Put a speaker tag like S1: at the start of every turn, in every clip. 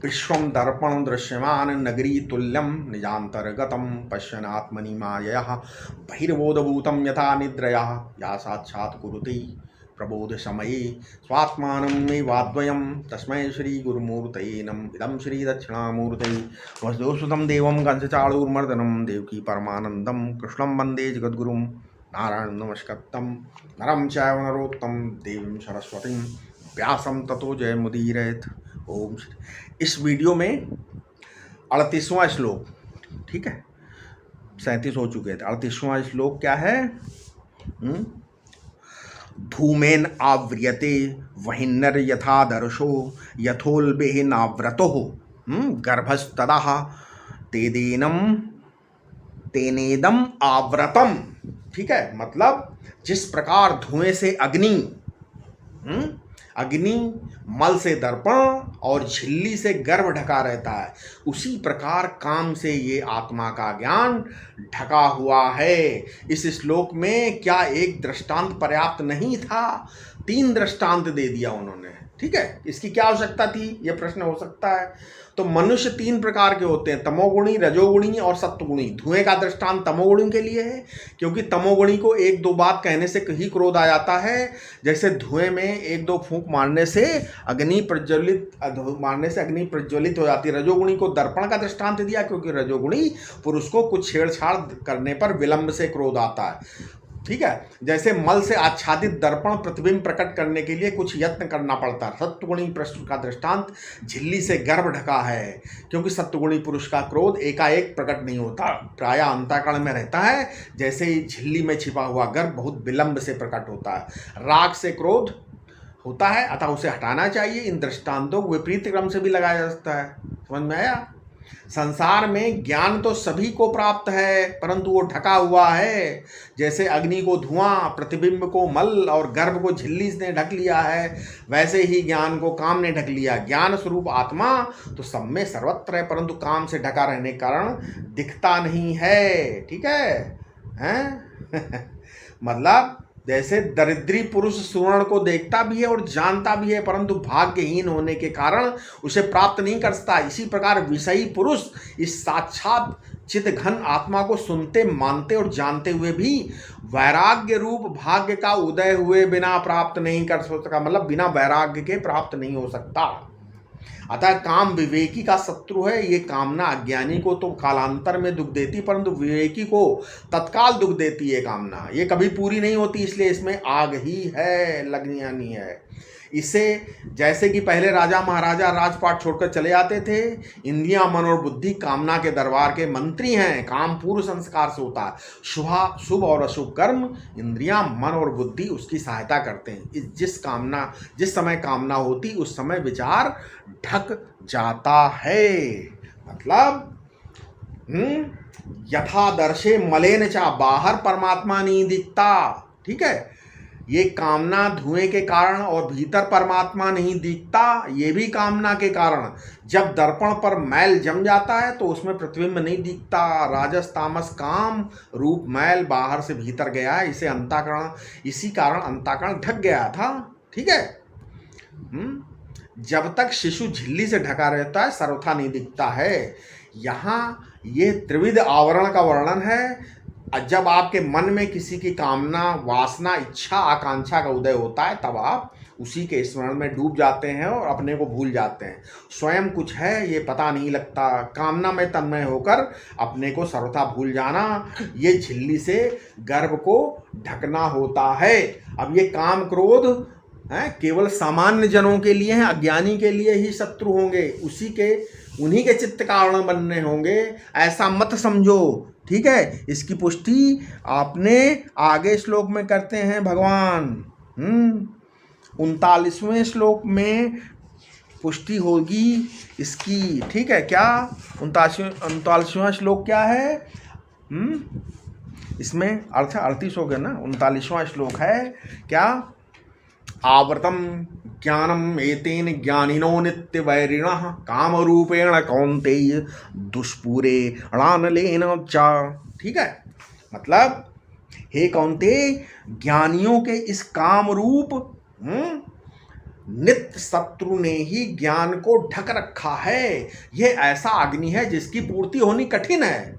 S1: विश्वं दर्पण दृश्यमान नगरी तुल्यं निजान्तर्गतं पश्यनात्मनि मायया बहिर्बोधभूतं यथा निद्रया या साक्षात् कुरुते प्रबोध समये स्वात्मानं मे वाद्वयं तस्मै श्री गुरुमूर्तये नमः। इदं श्री दक्षिणामूर्तये वसुदेवसुतं देवं कंसचाणूरमर्दनं देवकी परमानन्दं कृष्णं वन्दे जगद्गुरुं नारायणं नमस्कृतं नरं चैव नरोत्तमं देवीं सरस्वतीं व्यासं ततो जयमुदीरयेत्। ओम। इस वीडियो में 38वां श्लोक, ठीक है, 37 हो चुके थे। 38वां श्लोक क्या है? धूमेन आव्रियते वहिन्नर यथादर्शो यथोल्बेनाव्रतो गर्भस्तदाह तेनेदम आवृतम। ठीक है, मतलब जिस प्रकार धुएं से अग्नि मल से दर्पण और झिल्ली से गर्भ ढका रहता है, उसी प्रकार काम से ये आत्मा का ज्ञान ढका हुआ है। इस श्लोक में क्या एक दृष्टांत पर्याप्त नहीं था? 3 दृष्टांत दे दिया उन्होंने। ठीक है, इसकी क्या आवश्यकता थी, यह प्रश्न हो सकता है। तो मनुष्य 3 प्रकार के होते हैं, तमोगुणी, रजोगुणी और सत्वगुणी। धुएं का दृष्टांत तमोगुणी के लिए है, क्योंकि तमोगुणी को 1-2 बात कहने से ही क्रोध आ जाता है। जैसे धुएं में 1-2 फूंक मारने से अग्नि प्रज्वलित हो जाती है। रजोगुणी को दर्पण का दृष्टांत दिया, क्योंकि रजोगुणी पुरुष को कुछ छेड़छाड़ करने पर विलंब से क्रोध आता है। ठीक है, जैसे मल से आच्छादित दर्पण प्रतिबिंब प्रकट करने के लिए कुछ यत्न करना पड़ता है। सत्वगुणी प्रश्न का दृष्टांत झिल्ली से गर्भ ढका है, क्योंकि सत्वगुणी पुरुष का क्रोध एकाएक प्रकट नहीं होता, प्रायः अंतःकरण में रहता है। जैसे ही झिल्ली में छिपा हुआ गर्भ बहुत विलंब से प्रकट होता है। राग से क्रोध होता है, अतः उसे हटाना चाहिए। इन दृष्टांतों को विपरीत क्रम से भी लगाया जा सकता है। समझ में आया? संसार में ज्ञान तो सभी को प्राप्त है, परंतु वो ढका हुआ है। जैसे अग्नि को धुआं, प्रतिबिंब को मल और गर्भ को झिल्ली ने ढक लिया है, वैसे ही ज्ञान को काम ने ढक लिया। ज्ञान स्वरूप आत्मा तो सब में सर्वत्र है, परंतु काम से ढका रहने के कारण दिखता नहीं है। ठीक है? मतलब जैसे दरिद्री पुरुष सुवर्ण को देखता भी है और जानता भी है, परंतु भाग्यहीन होने के कारण उसे प्राप्त नहीं कर सकता। इसी प्रकार विषयी पुरुष इस साक्षात चित घन आत्मा को सुनते, मानते और जानते हुए भी वैराग्य रूप भाग्य का उदय हुए बिना प्राप्त नहीं कर सकता। मतलब बिना वैराग्य के प्राप्त नहीं हो सकता। अतः काम विवेकी का शत्रु है। ये कामना अज्ञानी को तो कालांतर में दुख देती, परंतु विवेकी को तत्काल दुख देती है कामना। ये कभी पूरी नहीं होती, इसलिए इसमें आग ही है, लगनी है। इसे जैसे कि पहले राजा महाराजा राजपाट छोड़कर चले आते थे। इंद्रियां, मन और बुद्धि कामना के दरबार के मंत्री हैं। काम पूर्व संस्कार से होता है। शुभ और अशुभ कर्म इंद्रियां, मन और बुद्धि उसकी सहायता करते हैं। जिस समय कामना होती, उस समय विचार ढक जाता है। मतलब यथादर्शे मलेन चा, बाहर परमात्मा नहीं दिखता। ठीक है, ये कामना धुएं के कारण और भीतर परमात्मा नहीं दिखता, ये भी कामना के कारण। जब दर्पण पर मैल जम जाता है तो उसमें प्रतिबिंब नहीं दिखता। राजस तामस काम रूप मैल बाहर से भीतर गया है, इसी कारण अंतःकरण ढक गया था। ठीक है, जब तक शिशु झिल्ली से ढका रहता है सर्वथा नहीं दिखता है। यहाँ ये त्रिविध आवरण का वर्णन है। जब आपके मन में किसी की कामना, वासना, इच्छा, आकांक्षा का उदय होता है, तब आप उसी के स्मरण में डूब जाते हैं और अपने को भूल जाते हैं। स्वयं कुछ है ये पता नहीं लगता। कामना में तन्मय होकर अपने को सर्वथा भूल जाना, ये झिल्ली से गर्भ को ढकना होता है। अब ये काम क्रोध केवल सामान्य जनों के लिए हैं, अज्ञानी के लिए ही शत्रु होंगे, उन्हीं के चित्त कारण बनने होंगे, ऐसा मत समझो। ठीक है, इसकी पुष्टि आपने आगे श्लोक में करते हैं भगवान। 39वें श्लोक में पुष्टि होगी इसकी। ठीक है, क्या 39वां श्लोक क्या है? इसमें अर्थ 38 हो गया ना। 39वां श्लोक है क्या? आवृतम ज्ञानम एतेन ज्ञानिनो नित्य वैरिणः कामरूपेण कौन्तेय दुष्पूरे अणानलेन च। ठीक है, मतलब हे कौन्तेय, ज्ञानियों के इस काम रूप नित्य शत्रु ने ही ज्ञान को ढक रखा है। यह ऐसा अग्नि है जिसकी पूर्ति होनी कठिन है।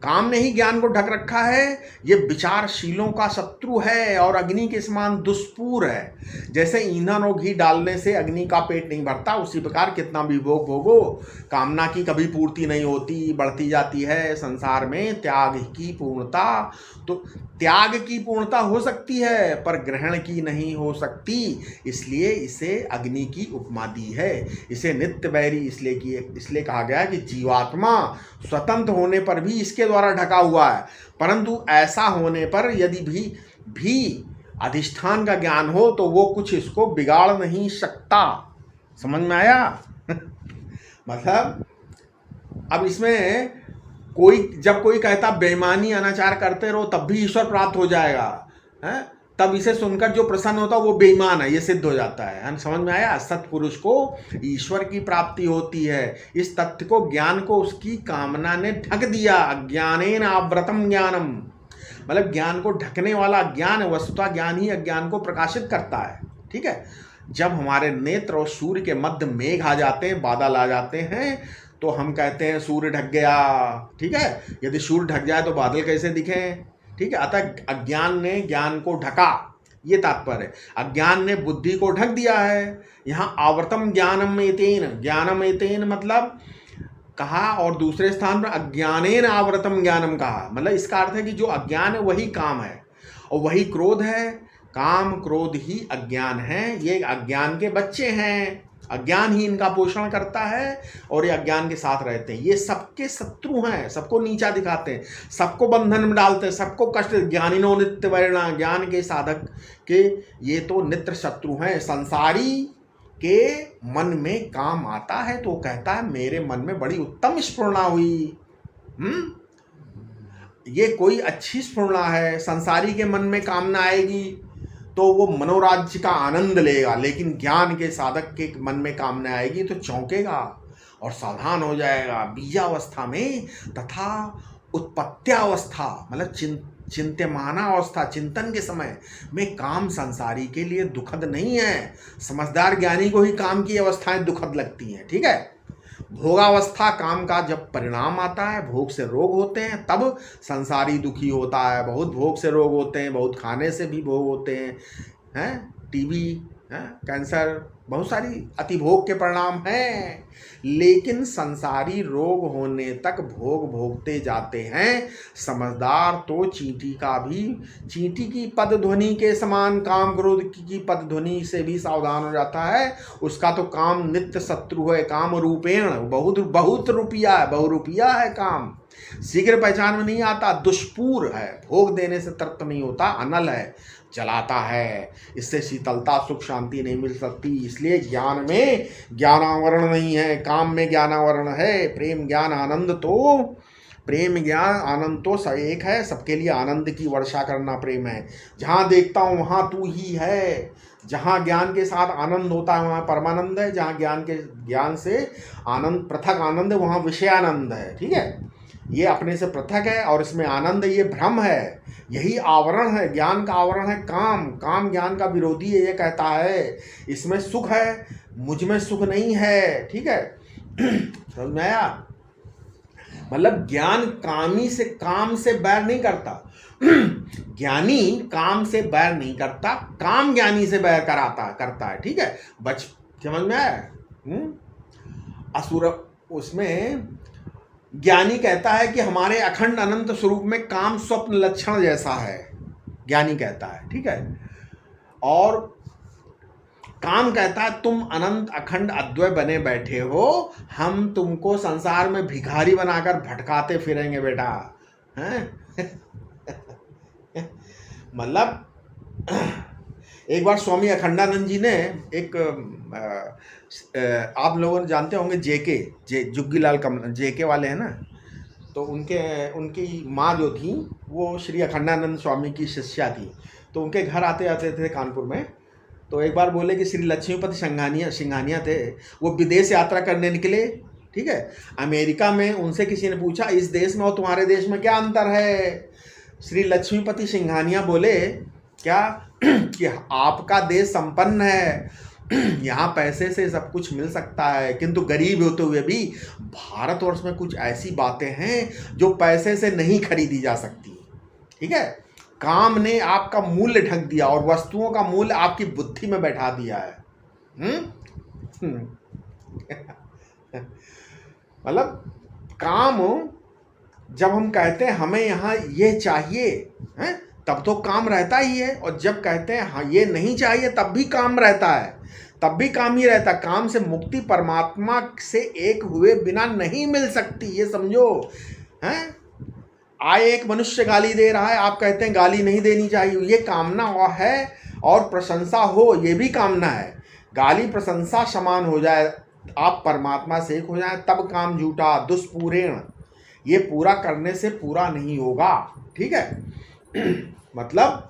S1: काम ने ही ज्ञान को ढक रखा है। ये विचारशीलों का शत्रु है और अग्नि के समान दुष्पूर है। जैसे ईंधन और घी डालने से अग्नि का पेट नहीं भरता, उसी प्रकार कितना भी भोग भोगो, कामना की कभी पूर्ति नहीं होती, बढ़ती जाती है। संसार में त्याग की पूर्णता, तो त्याग की पूर्णता हो सकती है पर ग्रहण की नहीं हो सकती, इसलिए इसे अग्नि की उपमा दी है। इसे नित्य वैरी इसलिए कहा गया कि जीवात्मा स्वतंत्र होने पर भी इसके द्वारा ढका हुआ है, परंतु ऐसा होने पर यदि भी अधिष्ठान का ज्ञान हो तो वो कुछ इसको बिगाड़ नहीं सकता। समझ में आया? मतलब अब इसमें जब कोई कहता बेईमानी अनाचार करते रहो तब भी ईश्वर प्राप्त हो जाएगा, है, तब इसे सुनकर जो प्रसन्न होता है वो बेईमान है, ये सिद्ध हो जाता है। समझ में आया? सत्पुरुष को ईश्वर की प्राप्ति होती है। इस तथ्य को, ज्ञान को उसकी कामना ने ढक दिया। अज्ञानेन आवृतम ज्ञानम, मतलब ज्ञान को ढकने वाला ज्ञान, वस्तुतः ज्ञान ही अज्ञान को प्रकाशित करता है। ठीक है, जब हमारे नेत्र और सूर्य के मध्य मेघ आ जाते हैं, बादल आ जाते हैं, तो हम कहते हैं सूर्य ढक गया। ठीक है, यदि सूर्य ढक जाए तो बादल कैसे दिखें? ठीक है, अतः अज्ञान ने ज्ञान को ढका, ये तात्पर्य है। अज्ञान ने बुद्धि को ढक दिया है। यहाँ आवृतम ज्ञानम एतेन मतलब कहा, और दूसरे स्थान पर अज्ञानेन आवृतम ज्ञानम कहा। मतलब इसका अर्थ है कि जो अज्ञान है वही काम है और वही क्रोध है। काम क्रोध ही अज्ञान है। ये अज्ञान के बच्चे हैं, अज्ञान ही इनका पोषण करता है और ये अज्ञान के साथ रहते हैं। ये सबके शत्रु हैं, सबको नीचा दिखाते हैं, सबको बंधन में डालते हैं, सबको कष्ट। ज्ञानिनो नित्य वैरिणा, ज्ञान के साधक के ये तो नित्य शत्रु हैं। संसारी के मन में काम आता है तो कहता है मेरे मन में बड़ी उत्तम स्फुरणा हुई। ये कोई अच्छी स्फुरणा है। संसारी के मन में कामना आएगी तो वो मनोराज्य का आनंद लेगा, लेकिन ज्ञान के साधक के मन में कामना आएगी तो चौंकेगा और सावधान हो जाएगा। बीजावस्था में तथा उत्पत्त्यावस्था मतलब चिंत्यमानावस्था, चिंतन के समय में काम संसारी के लिए दुखद नहीं है। समझदार ज्ञानी को ही काम की अवस्थाएं दुखद लगती हैं। ठीक है, भोगावस्था, काम का जब परिणाम आता है, भोग से रोग होते हैं, तब संसारी दुखी होता है। बहुत भोग से रोग होते हैं, बहुत खाने से भी भोग होते हैं, टीबी, कैंसर, बहुत सारी अतिभोग के परिणाम हैं। लेकिन संसारी रोग होने तक भोग भोगते जाते हैं। समझदार तो चींटी की पद ध्वनि के समान काम क्रोध की पद ध्वनि से भी सावधान हो जाता है। उसका तो काम नित्य शत्रु है। काम रूपेण, बहुत रुपया है, बहुरुपया है काम, शीघ्र पहचान में नहीं आता, दुष्पूर है, भोग देने से तृप्त नहीं होता, अनल है, जलाता है, इससे शीतलता सुख शांति नहीं मिल सकती। इसलिए ज्ञान में ज्ञानावरण नहीं है, काम में ज्ञानावरण है। प्रेम ज्ञान आनंद तो सब एक है। सबके लिए आनंद की वर्षा करना प्रेम है। जहाँ देखता हूँ वहाँ तू ही है। जहाँ ज्ञान के साथ आनंद होता है वहाँ परमानंद है। जहाँ ज्ञान से आनंद, पृथक आनंद है, वहाँ विषयानंद है। ठीक है, ये अपने से पृथक है और इसमें आनंद है, ये भ्रम है। यही आवरण है, ज्ञान का आवरण है काम ज्ञान का विरोधी है। ये कहता है इसमें सुख है, मुझ में सुख नहीं है। ठीक है, समझ में आया? मतलब ज्ञान काम से बैर नहीं करता। ज्ञानी काम से बैर नहीं करता, काम ज्ञानी से बैर करता है। ठीक है, समझ में आया? असुर उसमें ज्ञानी कहता है कि हमारे अखंड अनंत स्वरूप में काम स्वप्न लक्षण जैसा है, ज्ञानी कहता है। ठीक है, और काम कहता है तुम अनंत अखंड अद्वय बने बैठे हो, हम तुमको संसार में भिखारी बनाकर भटकाते फिरेंगे बेटा, हैं? मतलब एक बार स्वामी अखंडानंद जी ने आप लोगों ने जानते होंगे जुग्गीलाल कमल जेके वाले हैं ना, तो उनकी माँ जो थी वो श्री अखंडानंद स्वामी की शिष्या थी। तो उनके घर आते थे कानपुर में। तो एक बार बोले कि श्री लक्ष्मीपति सिंघानिया थे, वो विदेश यात्रा करने निकले। ठीक है, अमेरिका में उनसे किसी ने पूछा इस देश में और तुम्हारे देश में क्या अंतर है? श्री लक्ष्मीपति सिंघानिया बोले क्या कि आपका देश संपन्न है यहाँ पैसे से सब कुछ मिल सकता है, किंतु गरीब होते हुए भी भारतवर्ष में कुछ ऐसी बातें हैं जो पैसे से नहीं खरीदी जा सकती। ठीक है, काम ने आपका मूल्य ढक दिया और वस्तुओं का मूल्य आपकी बुद्धि में बैठा दिया है। मतलब काम, जब हम कहते हैं हमें यहाँ ये चाहिए हैं, तब तो काम रहता ही है, और जब कहते हैं हाँ ये नहीं चाहिए तब भी काम रहता है, तब भी काम ही रहता। काम से मुक्ति परमात्मा से एक हुए बिना नहीं मिल सकती, ये समझो हैं। आए एक मनुष्य गाली दे रहा है, आप कहते हैं गाली नहीं देनी चाहिए, ये कामना है, और प्रशंसा हो ये भी कामना है। गाली प्रशंसा समान हो जाए, आप परमात्मा से एक हो जाए, तब काम झूठा दुष्पूरेण, ये पूरा करने से पूरा नहीं होगा। ठीक है मतलब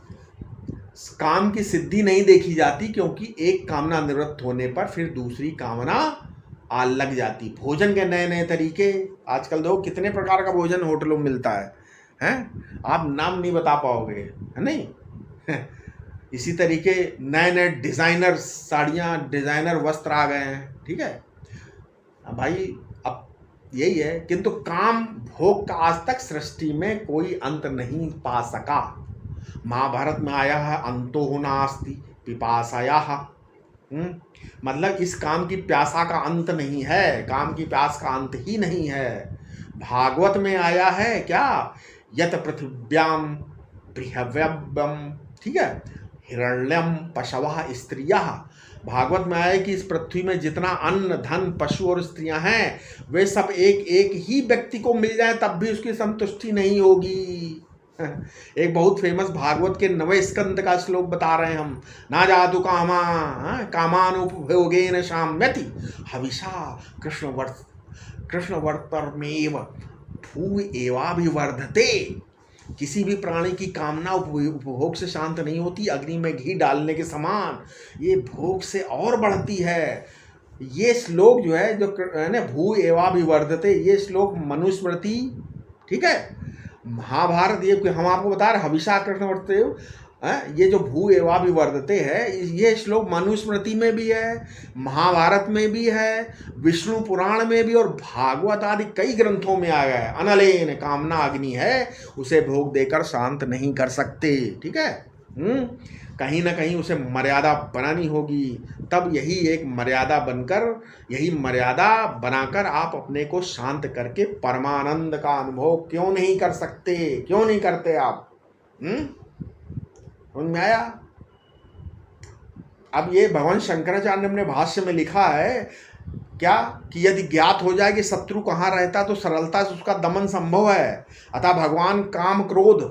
S1: काम की सिद्धि नहीं देखी जाती, क्योंकि एक कामना निवृत्त होने पर फिर दूसरी कामना आ लग जाती। भोजन के नए नए तरीके, आजकल देखो कितने प्रकार का भोजन होटलों में मिलता है हैं, आप नाम नहीं बता पाओगे, है नहीं। इसी तरीके नए नए डिज़ाइनर साड़ियाँ, डिज़ाइनर वस्त्र आ गए हैं। ठीक है भाई, अब यही है, किंतु काम भोग का आज तक सृष्टि में कोई अंत नहीं पा सका। महाभारत में आया है अंतो नास्ति पिपासायाः, मतलब इस काम की प्यासा का अंत नहीं है, काम की प्यास का अंत ही नहीं है। भागवत में आया है क्या, यत पृथिव्याम बृहव्यम, ठीक है, हिरण्यम पशवः स्त्रियः। भागवत में आया है कि इस पृथ्वी में जितना अन्न धन पशु और स्त्रियां हैं, वे सब एक एक ही व्यक्ति को मिल जाए तब भी उसकी संतुष्टि नहीं होगी। एक बहुत फेमस भागवत के 9वें स्कंद का श्लोक बता रहे हैं हम, ना जातु कामा कामानुपभोगेन शाम्यति हविषा कृष्णवर्तमेव भू एवाभिवर्धते। किसी भी प्राणी की कामना उपभोग से शांत नहीं होती, अग्नि में घी डालने के समान ये भोग से और बढ़ती है। ये श्लोक जो है, जो है ना, भू एवाभिवर्धते, ये श्लोक मनुस्मृति, ठीक है, महाभारत, ये हम आपको बता रहे हविषा कृष्ण वर्तते, ये जो भू एवाभिवर्धते है, ये श्लोक मनुस्मृति में भी है, महाभारत में भी है, विष्णु पुराण में भी, और भागवत आदि कई ग्रंथों में आ गया है। अनलेन कामना अग्नि है, उसे भोग देकर शांत नहीं कर सकते। ठीक है, कहीं ना कहीं उसे मर्यादा बनानी होगी, तब यही एक मर्यादा बनकर, यही मर्यादा बनाकर आप अपने को शांत करके परमानंद का अनुभव क्यों नहीं कर सकते, क्यों नहीं करते आप? समझ में आया? अब ये भगवान शंकराचार्य ने अपने भाष्य में लिखा है क्या, कि यदि ज्ञात हो जाए कि शत्रु कहाँ रहता तो सरलता से उसका दमन संभव है, अतः भगवान काम क्रोध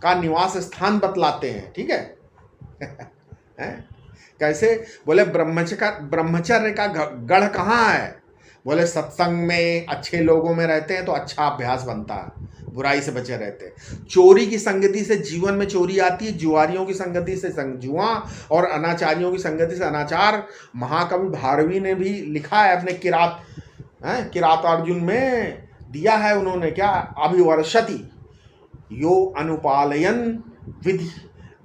S1: का निवास स्थान बतलाते हैं। ठीक है कैसे? बोले ब्रह्मचर्य का गढ़ कहाँ है? बोले सत्संग में, अच्छे लोगों में रहते हैं तो अच्छा अभ्यास बनता है, बुराई से बचे रहते हैं। चोरी की संगति से जीवन में चोरी आती है, जुआरियों की संगति से जुआ, और अनाचारियों की संगति से अनाचार। महाकवि भारवी ने भी लिखा है अपने किरातार्जुन में दिया है उन्होंने क्या, अभिवर्षति यो अनुपालयन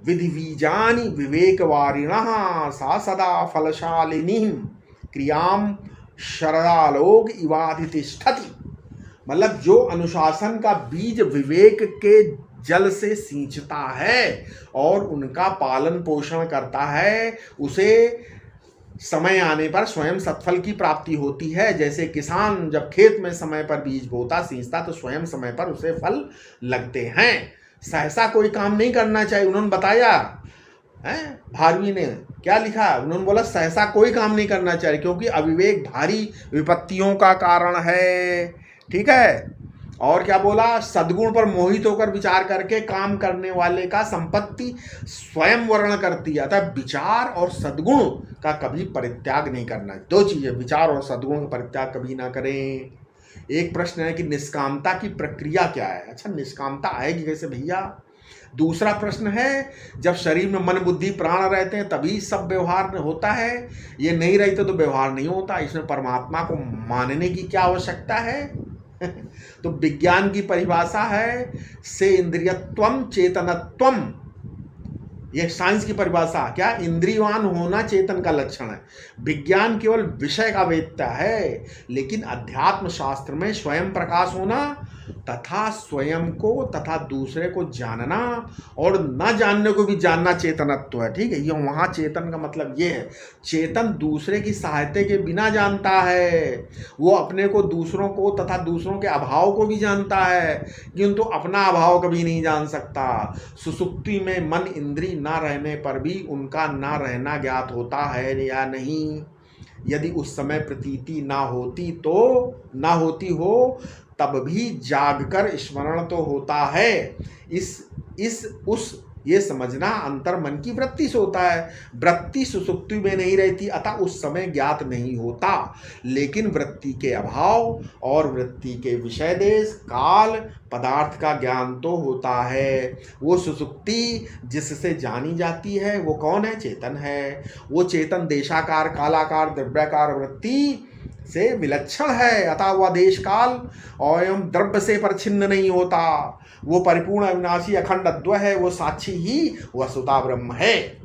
S1: विधिवीजानि विवेकवारिणः सा सदा फलशालिनी क्रियाम शरदालोक इवाधितिष्ठति। मतलब जो अनुशासन का बीज विवेक के जल से सींचता है और उनका पालन पोषण करता है, उसे समय आने पर स्वयं सत्फल की प्राप्ति होती है। जैसे किसान जब खेत में समय पर बीज बोता सींचता तो स्वयं समय पर उसे फल लगते हैं। सहसा कोई काम नहीं करना चाहिए, उन्होंने बताया है। भारवी ने क्या लिखा, उन्होंने बोला सहसा कोई काम नहीं करना चाहिए, क्योंकि अविवेक भारी विपत्तियों का कारण है। ठीक है, और क्या बोला, सद्गुण पर मोहित होकर विचार करके काम करने वाले का संपत्ति स्वयं वर्ण करती है। अतः विचार और सद्गुण का कभी परित्याग नहीं करना। दो चीजें, विचार और सद्गुण का परित्याग कभी ना करें। एक प्रश्न है कि निष्कामता की प्रक्रिया क्या है? अच्छा, निष्कामता आएगी कैसे भैया? दूसरा प्रश्न है, जब शरीर में मन बुद्धि प्राण रहते हैं तभी सब व्यवहार होता है, ये नहीं रहते तो व्यवहार नहीं होता। इसमें परमात्मा को मानने की क्या आवश्यकता है? तो विज्ञान की परिभाषा है से इंद्रियत्वम चेतनत्वम, ये साइंस की परिभाषा क्या, इंद्रियवान होना चेतन का लक्षण है। विज्ञान केवल विषय का वेत्ता है, लेकिन अध्यात्म शास्त्र में स्वयं प्रकाश होना तथा स्वयं को तथा दूसरे को जानना और न जानने को भी जानना चेतनत्व है। ठीक है, ये वहाँ चेतन का मतलब ये है, चेतन दूसरे की सहायता के बिना जानता है, वो अपने को, दूसरों को तथा दूसरों के अभाव को भी जानता है, किंतु अपना अभाव कभी नहीं जान सकता। सुसुप्ति में मन इंद्री ना रहने पर भी उनका ना रहना ज्ञात होता है या नहीं। यदि उस समय प्रतीति ना होती हो तब भी जागकर स्मरण तो होता है। ये समझना अंतर मन की वृत्ति से होता है। वृत्ति सुसुप्ति में नहीं रहती, अतः उस समय ज्ञात नहीं होता, लेकिन वृत्ति के अभाव और वृत्ति के विषय देश काल पदार्थ का ज्ञान तो होता है। वो सुसुप्ति जिससे जानी जाती है वो कौन है? चेतन है। वो चेतन देशाकार, कालाकार, द्रव्याकार वृत्ति से विलक्षण है, अतः वह देश काल और एवं द्रव्य से परछिन्न नहीं होता। वो परिपूर्ण अविनाशी अखंड अद्वय है, वो साक्षी ही वस्तुतः ब्रह्म है।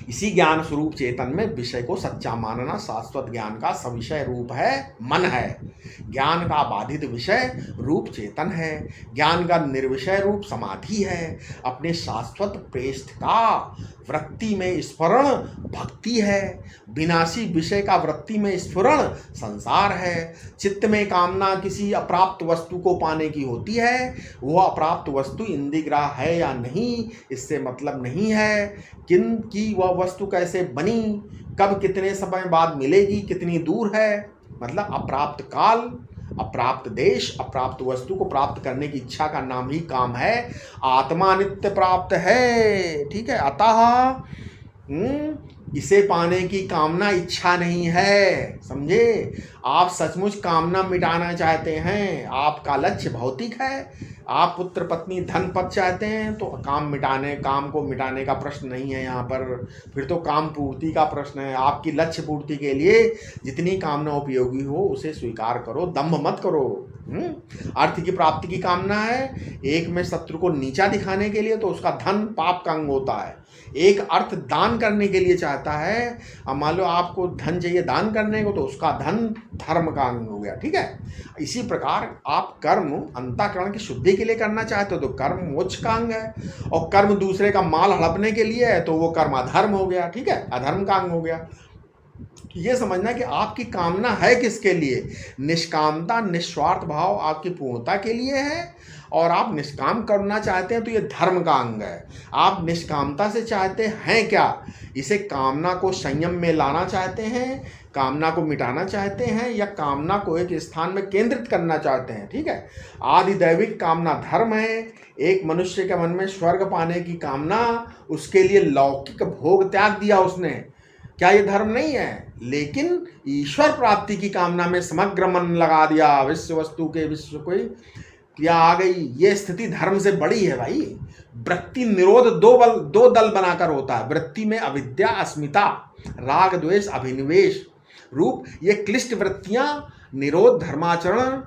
S1: इसी ज्ञान स्वरूप चेतन में विषय को सच्चा मानना शाश्वत ज्ञान का सविषय रूप है, मन है। ज्ञान का बाधित विषय रूप चेतन है, ज्ञान का निर्विषय रूप समाधि है। अपने शाश्वत प्रेष्ठ का वृत्ति में स्फुरण भक्ति है, विनाशी विषय का वृत्ति में स्फुरण संसार है। चित्त में कामना किसी अप्राप्त वस्तु को पाने की होती है, वह अप्राप्त वस्तु इंद्रियग्राह्य है या नहीं इससे मतलब नहीं है, कि वह वस्तु कैसे बनी, कब कितने समय बाद मिलेगी, कितनी दूर है। मतलब अप्राप्त काल, अप्राप्त देश, अप्राप्त वस्तु को प्राप्त करने की इच्छा का नाम ही काम है। आत्मा नित्य प्राप्त है। ठीक है, अतः इसे पाने की कामना इच्छा नहीं है। समझे, आप सचमुच कामना मिटाना चाहते हैं, आपका लक्ष्य भौतिक है, आप पुत्र पत्नी धन पद चाहते हैं तो काम को मिटाने का प्रश्न नहीं है यहाँ पर, फिर तो काम पूर्ति का प्रश्न है। आपकी लक्ष्य पूर्ति के लिए जितनी कामना उपयोगी हो उसे स्वीकार करो, दम्भ मत करो। अर्थ की प्राप्ति की कामना है, एक में शत्रु को नीचा दिखाने के लिए तो उसका धन पाप का अंग होता है। एक अर्थ दान करने के लिए चाहता है, अब मान लो आपको धन चाहिए दान करने को तो उसका धन धर्म का अंग हो गया। ठीक है, इसी प्रकार आप कर्म अंतःकरण की शुद्धि के लिए करना चाहते हो तो कर्म मोक्ष का अंग है, और कर्म दूसरे का माल हड़पने के लिए है तो वो कर्म अधर्म हो गया। ठीक है, अधर्म का अंग हो गया। ये समझना कि आपकी कामना है किसके लिए। निष्कामता, निस्वार्थ भाव आपकी पूर्णता के लिए है, और आप निष्काम करना चाहते हैं तो ये धर्म का अंग है। आप निष्कामता से चाहते हैं क्या? इसे कामना को संयम में लाना चाहते हैं, कामना को मिटाना चाहते हैं, या कामना को एक स्थान में केंद्रित करना चाहते हैं। ठीक है, आदिदैविक कामना धर्म है। एक मनुष्य के मन में स्वर्ग पाने की कामना, उसके लिए लौकिक भोग त्याग दिया उसने, क्या ये धर्म नहीं है? लेकिन ईश्वर प्राप्ति की कामना में समग्र मन लगा दिया, विश्व वस्तु के विश्व को क्या आ गई, ये स्थिति धर्म से बड़ी है भाई। वृत्ति निरोध दो दल बनाकर होता है। वृत्ति में अविद्या, अस्मिता, राग द्वेष, अभिनिवेश रूप ये क्लिष्ट वृत्तियां निरोध धर्माचरण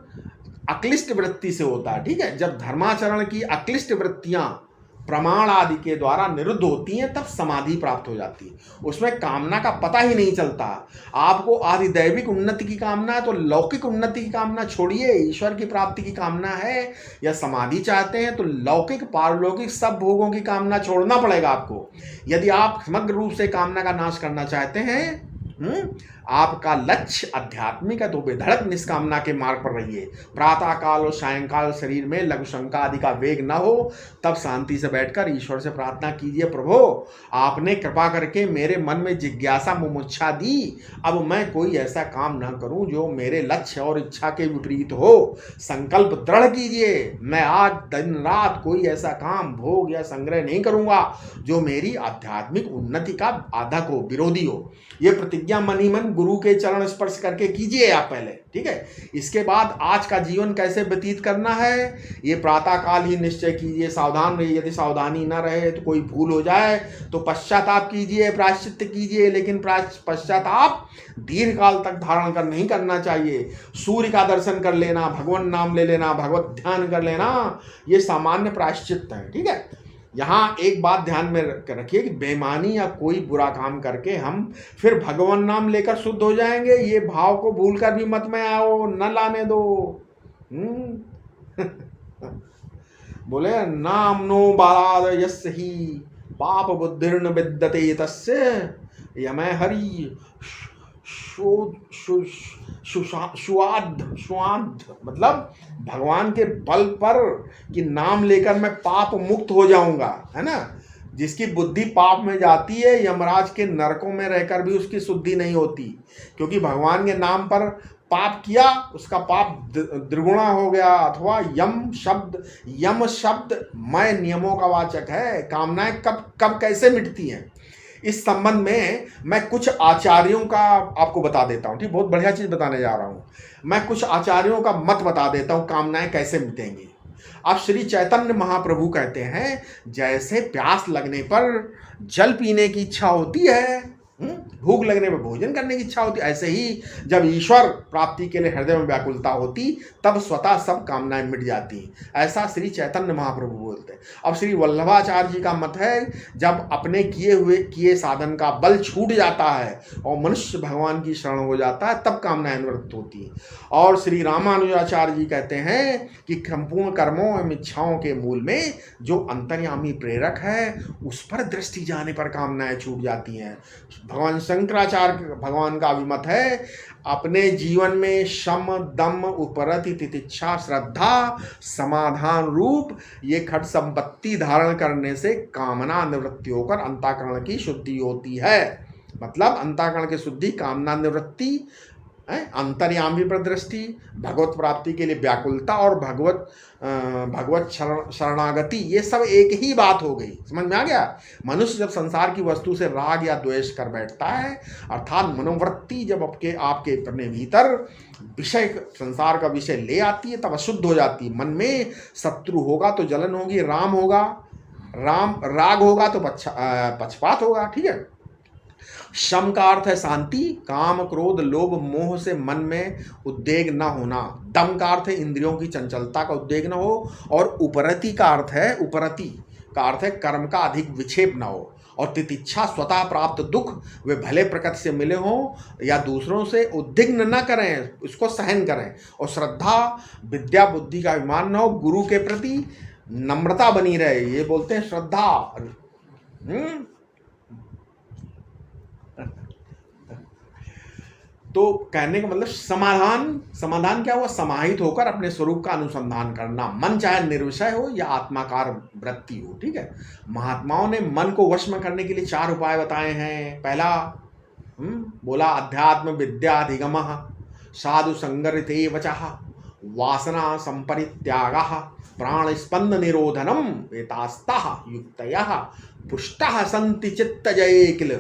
S1: अक्लिष्ट वृत्ति से होता है। ठीक है, जब धर्माचरण की अक्लिष्ट वृत्तियां प्रमाण आदि के द्वारा निरुद्ध होती हैं तब समाधि प्राप्त हो जाती है। उसमें कामना का पता ही नहीं चलता। आपको आदिदैविक उन्नति की कामना है तो लौकिक उन्नति की कामना छोड़िए, ईश्वर की प्राप्ति की कामना है या समाधि चाहते हैं तो लौकिक पारलौकिक सब भोगों की कामना छोड़ना पड़ेगा आपको। यदि आप समग्र रूप से कामना का नाश करना चाहते हैं, आपका लक्ष्य आध्यात्मिक है तो बेधड़क निष्कामना के मार्ग पर रहिए। प्रातः काल और सायंकाल शरीर में लघु शंका आदि का वेग न हो तब शांति से बैठकर ईश्वर से प्रार्थना कीजिए, प्रभु आपने कृपा करके मेरे मन में जिज्ञासा मुमुक्षा दी, अब मैं कोई ऐसा काम न करूं जो मेरे लक्ष्य और इच्छा के विपरीत हो। संकल्प दृढ़ कीजिए, मैं आज दिन रात कोई ऐसा काम भोग या संग्रह नहीं करूंगा जो मेरी आध्यात्मिक उन्नति का बाधक हो, विरोधी हो। ये प्रतिज्ञा मन ही मन गुरु के चरण स्पर्श करके कीजिए आप पहले। ठीक है, इसके बाद आज का जीवन कैसे व्यतीत करना है ये प्रातः काल ही निश्चय कीजिए। सावधान रहिए, यदि सावधानी न रहे तो कोई भूल हो जाए तो पश्चाताप कीजिए, प्रायश्चित कीजिए, लेकिन पश्चाताप दीर्घ काल तक धारण कर नहीं करना चाहिए। सूर्य का दर्शन कर लेना, भगवान नाम ले लेना, भगवत ध्यान कर लेना, ये सामान्य प्रायश्चित है। ठीक है, यहाँ एक बात ध्यान में रखिए कि बेईमानी या कोई बुरा काम करके हम फिर भगवान नाम लेकर शुद्ध हो जाएंगे, ये भाव को भूलकर भी मत में आओ, न लाने दो। बोले नामनो बालाद यस्य ही पाप बुद्धिर्न विद्यते तस्य यमय हरि सुआद, मतलब भगवान के बल पर कि नाम लेकर मैं पाप मुक्त हो जाऊंगा, है ना। जिसकी बुद्धि पाप में जाती है, यमराज के नरकों में रहकर भी उसकी शुद्धि नहीं होती, क्योंकि भगवान के नाम पर पाप किया, उसका पाप द्विगुणा हो गया। अथवा यम शब्द मय नियमों का वाचक है। कामनाएं कब कब कैसे मिटती हैं, इस संबंध में मैं कुछ आचार्यों का आपको बता देता हूँ। ठीक, बहुत बढ़िया चीज बताने जा रहा हूँ। मैं कुछ आचार्यों का मत बता देता हूँ कामनाएं कैसे मिटेंगी। अब श्री चैतन्य महाप्रभु कहते हैं, जैसे प्यास लगने पर जल पीने की इच्छा होती है, भूख लगने पर भोजन करने की इच्छा होती है, ऐसे ही जब ईश्वर प्राप्ति के लिए हृदय में व्याकुलता होती तब स्वतः सब कामनाएं मिट जाती। ऐसा श्री चैतन्य महाप्रभु बोलते हैं। अब श्री वल्लभाचार्य जी का मत है, जब अपने किए साधन का बल छूट जाता है और मनुष्य भगवान की शरण हो जाता है, तब कामनाएं निवृत्त होती है। और श्री रामानुजाचार्य जी कहते हैं कि संपूर्ण कर्मों एवं इच्छाओं के मूल में जो अंतर्यामी प्रेरक है, उस पर दृष्टि जाने पर कामनाएं छूट जाती हैं। भगवान शंकराचार्य भगवान का अभिमत है, अपने जीवन में शम दम उपरति तितिक्षा श्रद्धा समाधान रूप ये खट संपत्ति धारण करने से कामना निवृत्ति होकर अंतःकरण की शुद्धि होती है। मतलब अंतःकरण की शुद्धि, कामना निवृत्ति, अंतर्यामी पर दृष्टि, भगवत प्राप्ति के लिए व्याकुलता और भगवत शरणागति, ये सब एक ही बात हो गई। समझ में आ गया। मनुष्य जब संसार की वस्तु से राग या द्वेष कर बैठता है, अर्थात मनोवृत्ति जब अपने अपने भीतर विषय, संसार का विषय ले आती है, तब अशुद्ध हो जाती है। मन में शत्रु होगा तो जलन होगी, राग होगा तो पक्षपात होगा। ठीक है। शम का अर्थ है शांति, काम क्रोध लोभ मोह से मन में उद्वेग न होना। दम का अर्थ है इंद्रियों की चंचलता का उद्वेग न हो। और उपरति का अर्थ है कर्म का अधिक विक्षेप न हो। और तितिक्षा स्वतः प्राप्त दुख वे भले प्रकृति से मिले हों या दूसरों से उद्विग्न न करें, उसको सहन करें। और श्रद्धा विद्या बुद्धि का अभिमान न हो, गुरु के प्रति नम्रता बनी रहे, ये बोलते हैं श्रद्धा। तो कहने का मतलब समाधान क्या हुआ, समाहित होकर अपने स्वरूप का अनुसंधान करना। मन चाहे निर्विषय हो या आत्माकार वृत्ति हो। ठीक है। महात्माओं ने मन को वश में करने के लिए 4 उपाय बताए हैं। पहला बोला अध्यात्म विद्याधिगमः, साधु संगरिते वचः, वासना संपरित्यागः, प्राण स्पंद निरोधनम, एतास्तः युक्तयः पुष्टः सन्ति चित्तजये किल।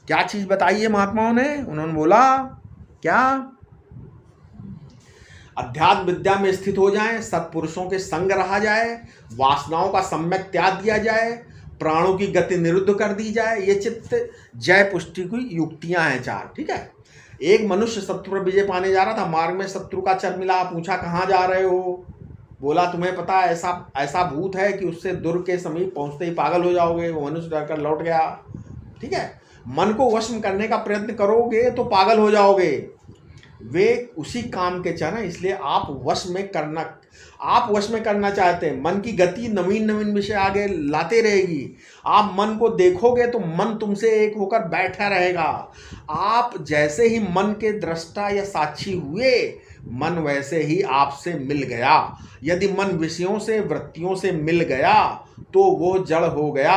S1: क्या चीज बताई है महात्माओं ने? उन्होंने बोला क्या, अध्यात्म विद्या में स्थित हो जाएं, सत्पुरुषों के संग रहा जाए, वासनाओं का सम्यक त्याग दिया जाए, प्राणों की गति निरुद्ध कर दी जाए। ये चित्त जय पुष्टि की युक्तियां हैं 4। ठीक है। एक मनुष्य शत्रु पर विजय पाने जा रहा था, मार्ग में शत्रु का चर मिला, पूछा कहाँ जा रहे हो? बोला तुम्हें पता है ऐसा भूत है कि उससे दुर्ग के समीप पहुंचते ही पागल हो जाओगे। वो मनुष्य डरकर लौट गया। ठीक है। मन को वश में करने का प्रयत्न करोगे तो पागल हो जाओगे। वे उसी काम के चर हैं, इसलिए आप वश में करना चाहते हैं। मन की गति नवीन विषय आगे लाते रहेगी। आप मन को देखोगे तो मन तुमसे एक होकर बैठा रहेगा। आप जैसे ही मन के दृष्टा या साक्षी हुए, मन वैसे ही आपसे मिल गया। यदि मन विषयों से वृत्तियों से मिल गया तो वो जड़ हो गया,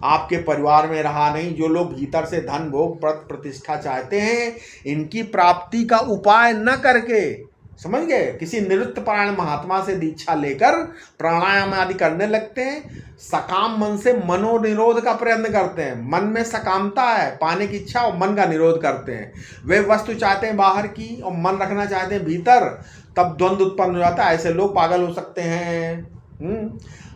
S1: आपके परिवार में रहा नहीं। जो लोग भीतर से धन भोग प्रतिष्ठा चाहते हैं, इनकी प्राप्ति का उपाय न करके, समझ गए, किसी निवृत्त परायण महात्मा से दीक्षा लेकर प्राणायाम आदि करने लगते हैं। सकाम मन से मनोनिरोध का प्रयत्न करते हैं। मन में सकामता है, पाने की इच्छा, और मन का निरोध करते हैं। वे वस्तु चाहते हैं बाहर की और मन रखना चाहते हैं भीतर, तब द्वंद्व उत्पन्न हो जाता है। ऐसे लोग पागल हो सकते हैं।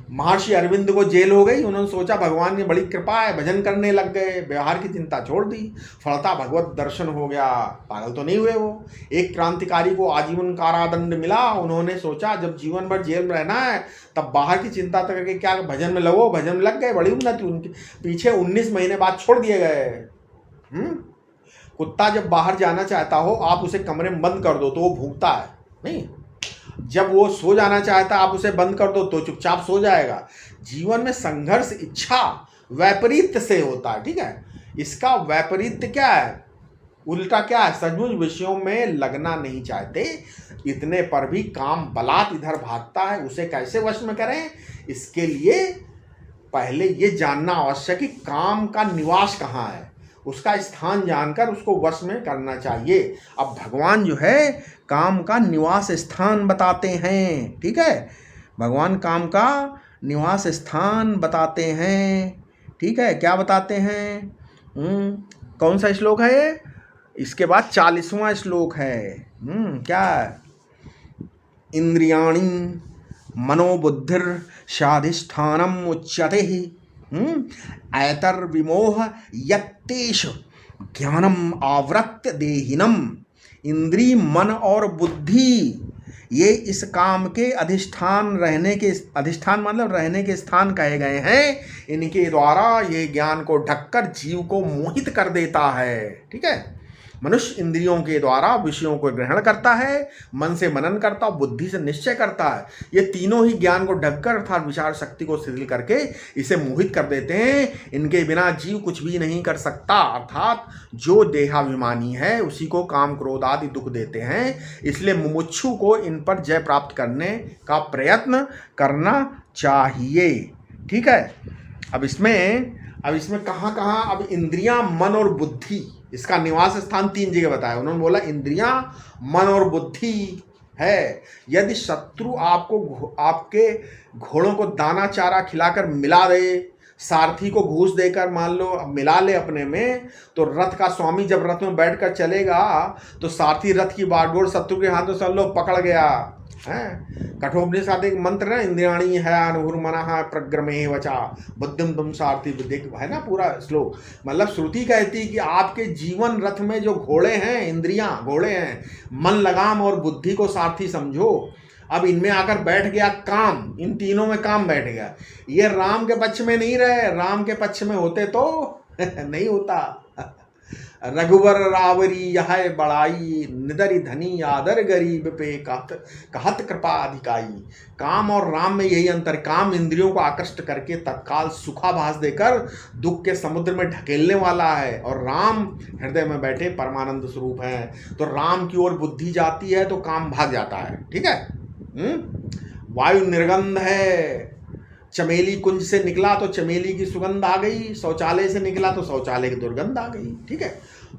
S1: महर्षि अरविंद को जेल हो गई, उन्होंने सोचा भगवान की बड़ी कृपा है, भजन करने लग गए, व्यवहार की चिंता छोड़ दी, फलता भगवत दर्शन हो गया। पागल तो नहीं हुए वो। एक क्रांतिकारी को आजीवन कारादंड मिला, उन्होंने सोचा जब जीवन भर जेल में रहना है तब बाहर की चिंता करके क्या, भजन में लगो, भजन में लग गए, बड़ी उन्नति उनके पीछे। 19 महीने बाद छोड़ दिए गए। कुत्ता जब बाहर जाना चाहता हो, आप उसे कमरे में बंद कर दो तो वो भूखता है नहीं, जब वो सो जाना चाहता आप उसे बंद कर दो तो चुपचाप सो जाएगा। जीवन में संघर्ष इच्छा वैपरीत्य से होता है, ठीक है। इसका वैपरीत्य क्या है, उल्टा क्या है, सचमुच विषयों में लगना नहीं चाहते, इतने पर भी काम बलात् इधर भागता है। उसे कैसे वश में करें, इसके लिए पहले ये जानना आवश्यक कि काम का निवास कहाँ है, उसका स्थान जानकर उसको वश में करना चाहिए। अब भगवान जो है काम का निवास स्थान बताते हैं, ठीक है। भगवान काम का निवास स्थान बताते हैं, ठीक है। क्या बताते हैं? कौन सा श्लोक है ये? इसके बाद 40वां श्लोक है। क्या है? इंद्रियाणि मनोबुद्धिर शाधिष्ठानम उच्यते ही ऐतर विमोह यत्तेष ज्ञानम आवृत्य देहिनम। इंद्री, मन और बुद्धि ये इस काम के अधिष्ठान, रहने के अधिष्ठान मतलब रहने के स्थान कहे गए हैं। इनके द्वारा ये ज्ञान को ढककर जीव को मोहित कर देता है, ठीक है। मनुष्य इंद्रियों के द्वारा विषयों को ग्रहण करता है, मन से मनन करता और बुद्धि से निश्चय करता है। ये तीनों ही ज्ञान को ढककर अर्थात विचार शक्ति को शिथिल करके इसे मोहित कर देते हैं। इनके बिना जीव कुछ भी नहीं कर सकता, अर्थात जो देहाभिमानी है उसी को काम क्रोध आदि दुख देते हैं। इसलिए मुमुक्षु को इन पर जय प्राप्त करने का प्रयत्न करना चाहिए, ठीक है। अब इसमें कहाँ अब इंद्रियां, मन और बुद्धि, इसका निवास स्थान 3 जगह बताया उन्होंने। बोला इंद्रियां, मन और बुद्धि है। यदि शत्रु आपके घोड़ों को दाना चारा खिलाकर मिला दे, सारथी को घूस देकर मान लो मिला ले अपने में, तो रथ का स्वामी जब रथ में बैठकर चलेगा तो सारथी रथ की बागडोर शत्रु के हाथों से लो पकड़ गया है। कठोपनिषद एक मंत्र है, इंद्रियाणी है अनुर्मनः प्रग्रमे वचा बुद्धिम तुम सारथी बुद्धि, है ना पूरा श्लोक। मतलब श्रुति कहती कि आपके जीवन रथ में जो घोड़े हैं, इंद्रियां घोड़े हैं, मन लगाम और बुद्धि को सारथी समझो। अब इनमें आकर बैठ गया काम, इन तीनों में काम बैठ गया, ये राम के पक्ष में नहीं रहे। राम के पक्ष में होते तो नहीं होता। रघुवर रावरी यह बड़ाई, निदरि धनी आदर गरीब पे कहत कृपा अधिकाई। काम और राम में यही अंतर, काम इंद्रियों को आकृष्ट करके तत्काल सुखाभास देकर दुख के समुद्र में ढकेलने वाला है, और राम हृदय में बैठे परमानंद स्वरूप है। तो राम की ओर बुद्धि जाती है तो काम भाग जाता है, ठीक है। वायु निर्गंध है, चमेली कुंज से निकला तो चमेली की सुगंध आ गई, शौचालय से निकला तो शौचालय की दुर्गंध आ गई, ठीक है।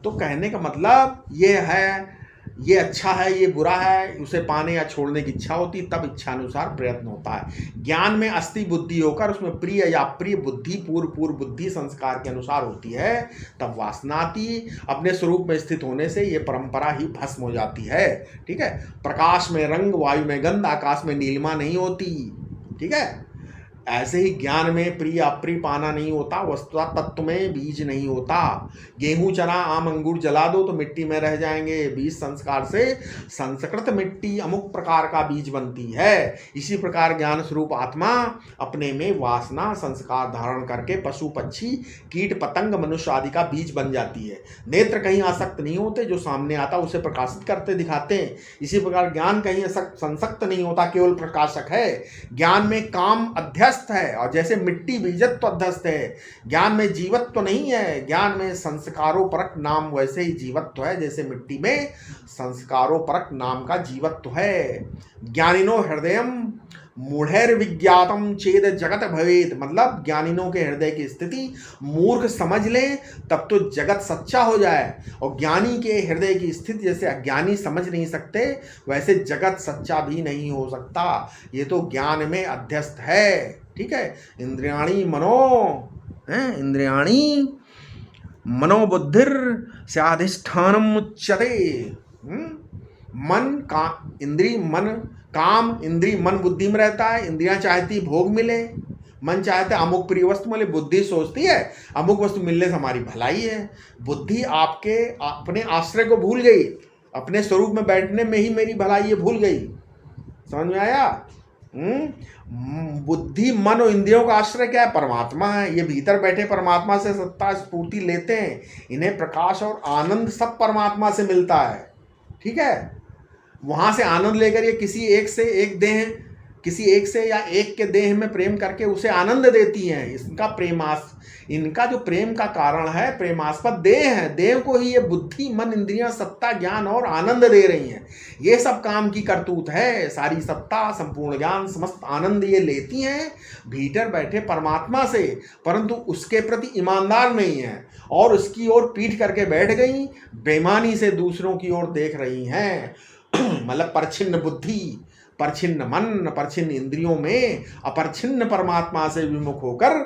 S1: तो कहने का मतलब ये है, ये अच्छा है, ये बुरा है, उसे पाने या छोड़ने की इच्छा होती, तब इच्छा अनुसार प्रयत्न होता है। ज्ञान में अस्थि बुद्धि होकर उसमें प्रिय या अप्रिय बुद्धि पूर्व बुद्धि संस्कार के अनुसार होती है, तब वासना आती। अपने स्वरूप में स्थित होने से ये परंपरा ही भस्म हो जाती है, ठीक है। प्रकाश में रंग, वायु में गंध, आकाश में नीलिमा नहीं होती, ठीक है। ऐसे ही ज्ञान में प्रिय अप्रिय पाना नहीं होता, वस्तुतः तत्व में बीज नहीं होता। गेहूं, चना, आम, अंगूर जला दो तो मिट्टी में रह जाएंगे। बीज संस्कार से संस्कृत मिट्टी अमुक प्रकार का बीज बनती है। इसी प्रकार ज्ञान स्वरूप आत्मा अपने में वासना संस्कार धारण करके पशु पक्षी कीट पतंग मनुष्य आदि का बीज बन जाती है। नेत्र कहीं आसक्त नहीं होते, जो सामने आता उसे प्रकाशित करते दिखाते हैं। इसी प्रकार ज्ञान कहीं संसक्त नहीं होता, केवल प्रकाशक है। ज्ञान में काम अध्यस्त है, और जैसे मिट्टी बीजत्व अध्यस्त है, ज्ञान में जीवत्व नहीं है। ज्ञान में संस्कारोपरक नाम वैसे ही जीवत्व है जैसे मिट्टी में संस्कारोपरक नाम का जीवत्व है। ज्ञानिनो हृदयम मूढ़ैर्विज्ञातम चेद जगत भवेत, मतलब ज्ञानिनों के हृदय की स्थिति मूर्ख समझ लें तब तो जगत सच्चा हो जाए, और ज्ञानी के हृदय की स्थिति जैसे अज्ञानी समझ नहीं सकते वैसे जगत सच्चा भी नहीं हो सकता। ये तो ज्ञान में अध्यस्त है, ठीक है। इंद्रियाणी मनोबुद्धिर स्याधिष्ठानम उच्यते। मन का इंद्री मन काम इंद्री मन बुद्धि में रहता है। इंद्रियां चाहती भोग मिले, मन चाहता है अमुक प्रिय वस्तु मिले, बुद्धि सोचती है अमुक वस्तु मिलने से हमारी भलाई है। बुद्धि आपके अपने आश्रय को भूल गई, अपने स्वरूप में बैठने में ही मेरी भलाई है भूल गई। समझ में आया? बुद्धि मन और इंद्रियों का आश्रय क्या है? परमात्मा है। ये भीतर बैठे परमात्मा से सत्ता स्फूर्ति लेते हैं, इन्हें प्रकाश और आनंद सब परमात्मा से मिलता है। ठीक है, वहां से आनंद लेकर ये किसी एक से एक देह, किसी एक से या एक के देह में प्रेम करके उसे आनंद देती हैं। इसका इनका जो प्रेम का कारण है प्रेमास्पद देह है। देह को ही ये बुद्धि मन इंद्रियां सत्ता ज्ञान और आनंद दे रही हैं। ये सब काम की करतूत है। सारी सत्ता संपूर्ण ज्ञान समस्त आनंद ये लेती हैं भीतर बैठे परमात्मा से, परंतु उसके प्रति ईमानदार नहीं है और उसकी ओर पीठ करके बैठ गई, बेईमानी से दूसरों की ओर देख रही हैं। मतलब परछिन्न बुद्धि, परछिन्न मन, परछिन्न इंद्रियों में अपरछिन्न परमात्मा से विमुख होकर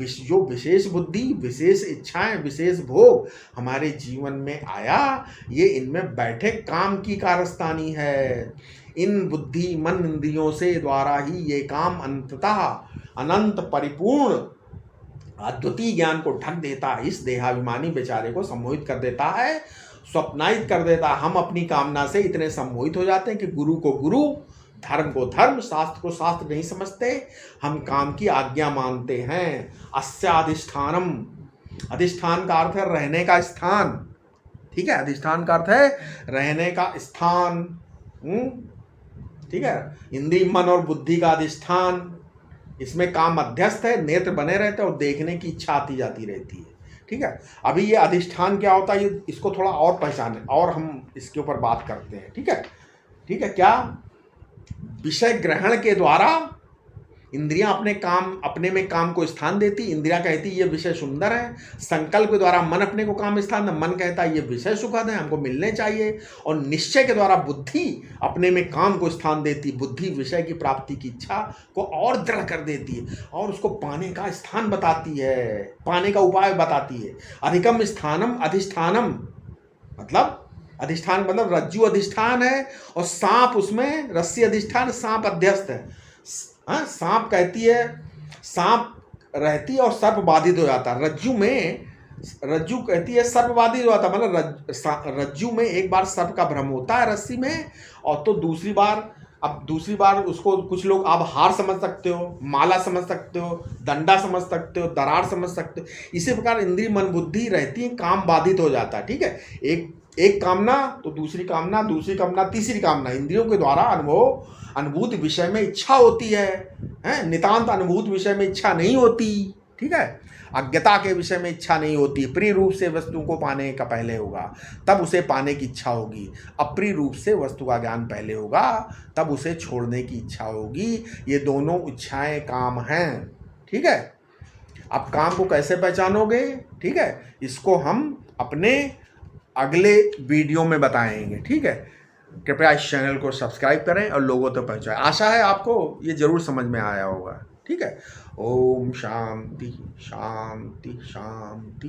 S1: जो विशेष बुद्धि, विशेष इच्छाएं, विशेष भोग हमारे जीवन में आया, ये इनमें बैठे काम की कारस्तानी है। इन बुद्धि मन इंद्रियों से द्वारा ही ये काम अंततः अनंत परिपूर्ण अद्वितीय ज्ञान को ढक देता है। इस देहाभिमानी बेचारे को सम्मोहित कर देता है, स्वप्नायित कर देता है। हम अपनी कामना से इतने सम्मोहित हो जाते हैं कि गुरु को गुरु, धर्म को धर्म, शास्त्र को शास्त्र नहीं समझते। हम काम की आज्ञा मानते हैं। अस्याधिष्ठानम, अधिष्ठान का अर्थ है रहने का स्थान। ठीक है, अधिष्ठान का अर्थ है रहने का स्थान। ठीक है, इंद्रिय मन और बुद्धि का अधिष्ठान, इसमें काम मध्यस्थ है, नेत्र बने रहते हैं और देखने की इच्छा आती जाती रहती है। ठीक है, अभी ये अधिष्ठान क्या होता है, ये इसको थोड़ा और पहचाने और हम इसके ऊपर बात करते हैं। ठीक है, ठीक है, क्या विषय ग्रहण के द्वारा इंद्रियां अपने में काम को स्थान देती। इंद्रियां कहती ये विषय सुंदर है। संकल्प के द्वारा मन अपने को काम स्थान, मन कहता है ये विषय सुखद है, हमको मिलने चाहिए। और निश्चय के द्वारा बुद्धि अपने में काम को स्थान देती। बुद्धि विषय की प्राप्ति की इच्छा को और दृढ़ कर देती है और उसको पाने का स्थान बताती है, पाने का उपाय बताती है। अधिकम स्थानम अधिष्ठानम, मतलब अधिष्ठान मतलब रज्जु अधिष्ठान है और सांप उसमें रस्सी अधिष्ठान, सांप अध्यस्त है। हाँ, सांप कहती है, सांप रहती है और सर्प बाधित हो जाता है। रज्जु कहती है सर्प बाधित हो जाता है, मतलब रज्जु में एक बार सर्प का भ्रम होता है रस्सी में, और तो दूसरी बार उसको कुछ लोग आप हार समझ सकते हो, माला समझ सकते हो, डंडा समझ सकते हो, दरार समझ सकते हो। इसी प्रकार इंद्रिय मन बुद्धि रहती है, काम बाधित हो जाता है। ठीक है, एक कामना तो दूसरी कामना, दूसरी कामना तीसरी कामना। इंद्रियों के द्वारा अनुभूत विषय में इच्छा होती है, नितांत अनुभूत विषय में इच्छा नहीं होती। ठीक है, अज्ञता के विषय में इच्छा नहीं होती। प्रिय रूप से वस्तु को पाने का पहले होगा, तब उसे पाने की इच्छा होगी। अप्रिय रूप से वस्तु का ज्ञान पहले होगा, तब उसे छोड़ने की इच्छा होगी। ये दोनों इच्छाएं काम हैं। ठीक है, अब काम को कैसे पहचानोगे? ठीक है, इसको हम अपने अगले वीडियो में बताएंगे। ठीक है, कृपया इस चैनल को सब्सक्राइब करें और लोगों तक पहुंचाएं। आशा है आपको ये जरूर समझ में आया होगा। ठीक है, ओम शांति शांति शांति।